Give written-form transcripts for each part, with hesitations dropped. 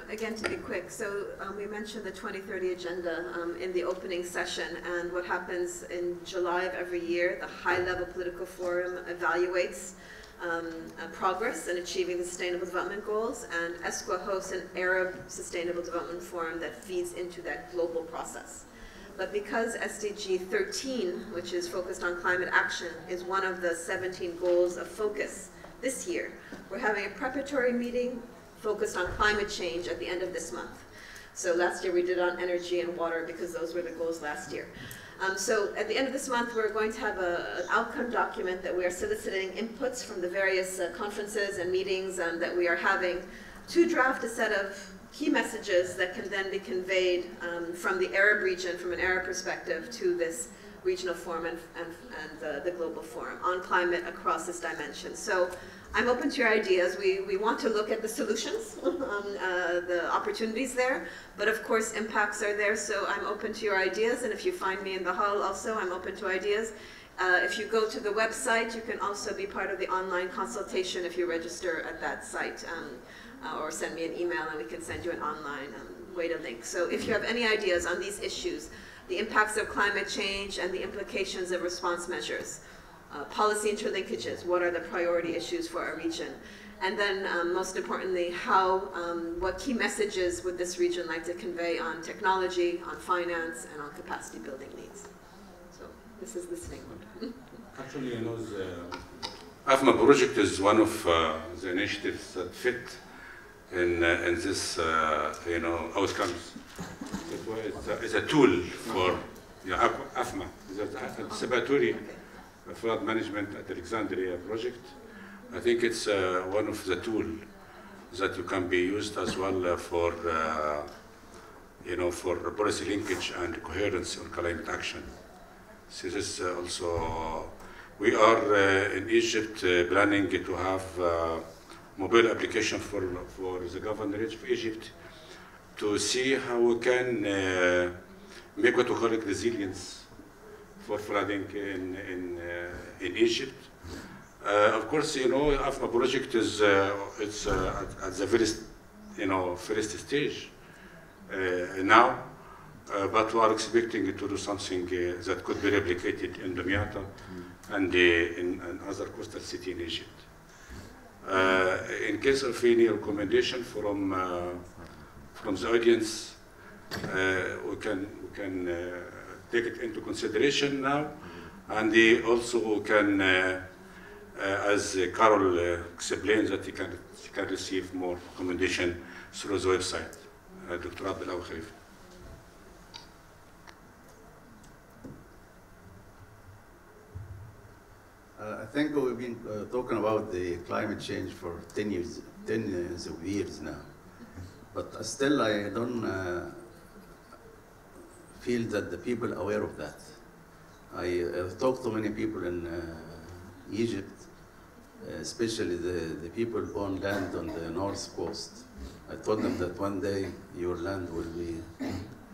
Again, to be quick, so we mentioned the 2030 agenda in the opening session, and what happens in July of every year, the high-level political forum evaluates progress in achieving the Sustainable Development Goals, and ESCWA hosts an Arab Sustainable Development Forum that feeds into that global process. But because SDG 13, which is focused on climate action, is one of the 17 goals of focus this year, we're having a preparatory meeting focused on climate change at the end of this month. So last year we did on energy and water because those were the goals last year. So at the end of this month we're going to have an outcome document that we are soliciting inputs from the various conferences and meetings that we are having to draft a set of key messages that can then be conveyed from the Arab region, from an Arab perspective, to this regional forum and the global forum on climate across this dimension. So I'm open to your ideas. We want to look at the solutions, the opportunities there, but of course impacts are there, so I'm open to your ideas, and if you find me in the hall also, I'm open to ideas. If you go to the website, you can also be part of the online consultation if you register at that site, or send me an email and we can send you an online way to link. So if you have any ideas on these issues, the impacts of climate change and the implications of response measures, policy interlinkages, what are the priority issues for our region, and then most importantly, what key messages would this region like to convey on technology, on finance, and on capacity building needs. So this is listening mode. Actually, you know, the AFMA project is one of the initiatives that fit in this, you know, outcomes. It's a tool for AFMA, the Anticipatory Flood Management at Alexandria project. I think it's one of the tools that you can be used as well for, you know, for policy linkage and coherence on climate action. So this is also, we are in Egypt planning to have mobile application for the governorate of Egypt to see how we can make what we call it resilience for flooding in Egypt. Of course, you know, AFMA project is it's at the very, you know, first stage now, but we are expecting to do something that could be replicated in Damiata and in other coastal city in Egypt. In case of any recommendation from the audience, we can take it into consideration now, and they also can, as Carol explained, that you can receive more recommendation through the website. Dr. Abdullah Khalif. I think we've been talking about the climate change for 10 years now, but still I don't feel that the people are aware of that. I've talked to many people in Egypt, especially the people who own land on the north coast. I told them that one day your land will be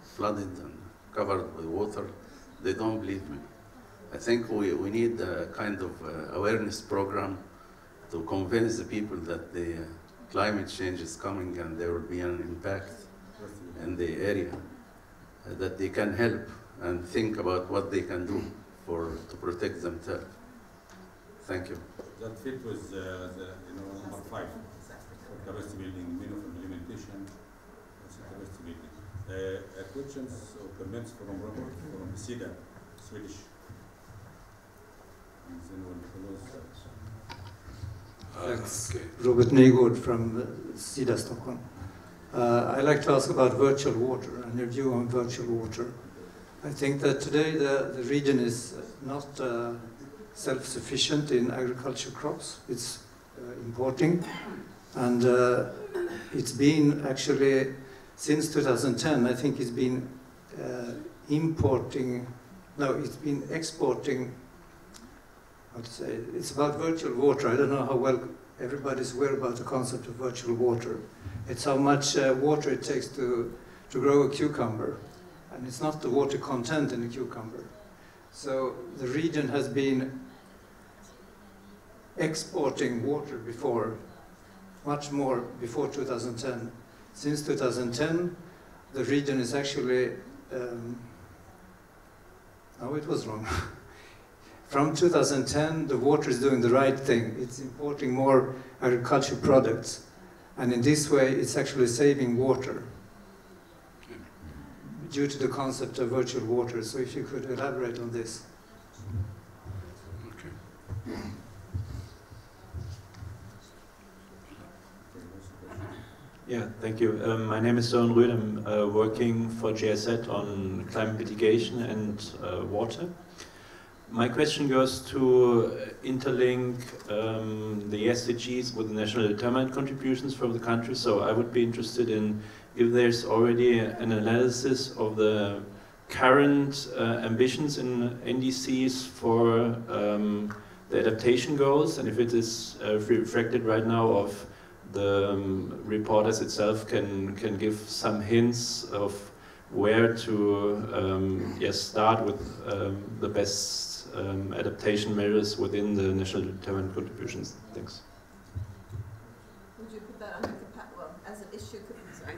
flooded and covered with water. They don't believe me. I think we need a kind of awareness program to convince the people that the climate change is coming and there will be an impact in the area, that they can help and think about what they can do to protect themselves. Thank you. That fit with number 5, for capacity building, mean of implementation, capacity building. Questions or comments from Robert from SIDA, Swedish. Thanks. Robert Nygård from SIDA Stockholm. I'd like to ask about virtual water and your view on virtual water. I think that today the region is not self-sufficient in agriculture crops. It's importing, and it's been actually since 2010. I think it's been it's been exporting. How to say? It's about virtual water. I don't know how well everybody's aware about the concept of virtual water. It's how much water it takes to grow a cucumber, and it's not the water content in the cucumber. So the region has been exporting water before, much more before 2010. Since 2010, the region is actually, oh, it was wrong. From 2010, the water is doing the right thing. It's importing more agricultural products. And in this way, it's actually saving water due to the concept of virtual water. So if you could elaborate on this. Okay. Yeah, thank you. My name is Søren Ryd. I'm working for GIZ on climate mitigation and water. My question goes to interlink the SDGs with the national determined contributions from the country. So I would be interested in if there's already an analysis of the current ambitions in NDCs for the adaptation goals, and if it is reflected right now of the report as itself can give some hints of where to start with the best adaptation measures within the national determined contributions. Thanks. Would you put that under as an issue? Sorry,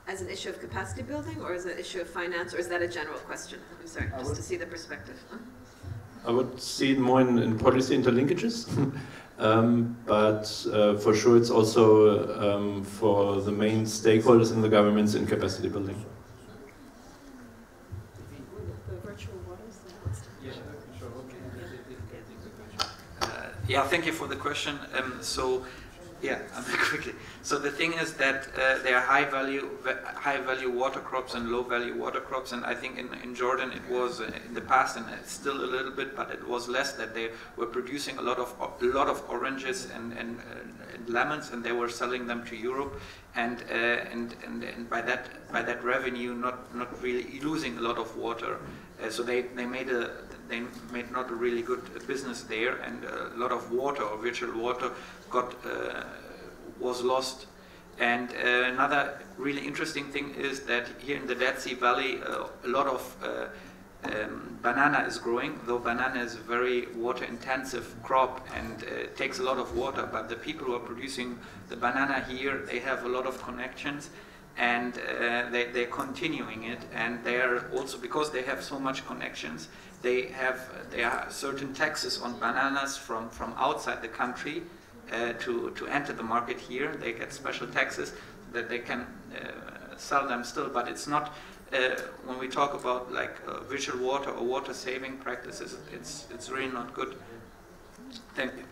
as an issue of capacity building, or as an issue of finance, or is that a general question? I'm sorry, just to see the perspective. I would see it more in policy interlinkages. But for sure it's also for the main stakeholders in the governments in capacity building. Yeah, thank you for the question. Quickly. So the thing is that there are high value water crops and low value water crops, and I think in Jordan it was in the past, and it's still a little bit, but it was less, that they were producing a lot of oranges and lemons, and they were selling them to Europe, and by that revenue not really losing a lot of water. So they made not a really good business there, and a lot of water, or virtual water, was lost. And another really interesting thing is that here in the Dead Sea Valley, a lot of banana is growing, though banana is a very water-intensive crop and takes a lot of water. But the people who are producing the banana here, they have a lot of connections, and they're continuing it. And they are also, because they have so much connections, there are certain taxes on bananas from outside the country to enter the market here. They get special taxes that they can sell them still, but it's not, when we talk about like virtual water or water saving practices, it's really not good. Thank you.